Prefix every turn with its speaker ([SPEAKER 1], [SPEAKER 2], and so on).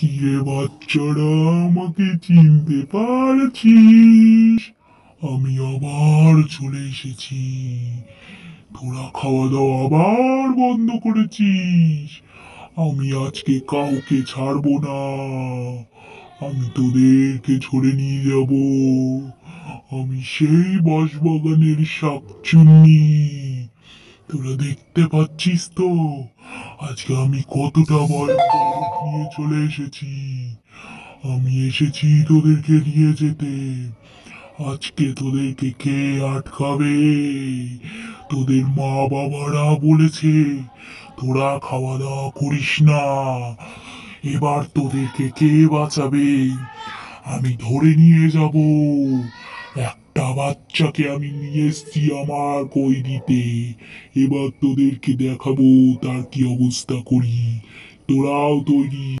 [SPEAKER 1] কিরে বাচ্চারা, আমাকে চিনতে পারছিস? আমি আবার চলে এসেছি। তোরা খাওয়া দাওয়া আবার বন্ধ করেছিস। আমি আজকে কাউকে ছাড়বো না। আমি তোদেরকে ধরে নিয়ে যাব। আমি সেই বাঁশবাগানের শাকচুন্নি। তোরা দেখতে পাচ্ছিস তো আজকে আমি কতটা ভয়ঙ্কর রূপ নিয়ে চলে এসেছি। আমি এসেছি তোদেরকে নিয়ে যেতে। আজকে তোদেরকে কে আটকাবে? তোদের মা বাবারা বলেছে তোরা খাওয়া দাওয়া করিস না। এবার তোদেরকে কে বাঁচাবে? আমি ধরে নিয়ে যাব। একটা বাচ্চাকে আমি নিয়ে এসছি আমার কই দিতে। এবার তোদেরকে দেখাবো তার কি অবস্থা করি। তোরাও তৈরি?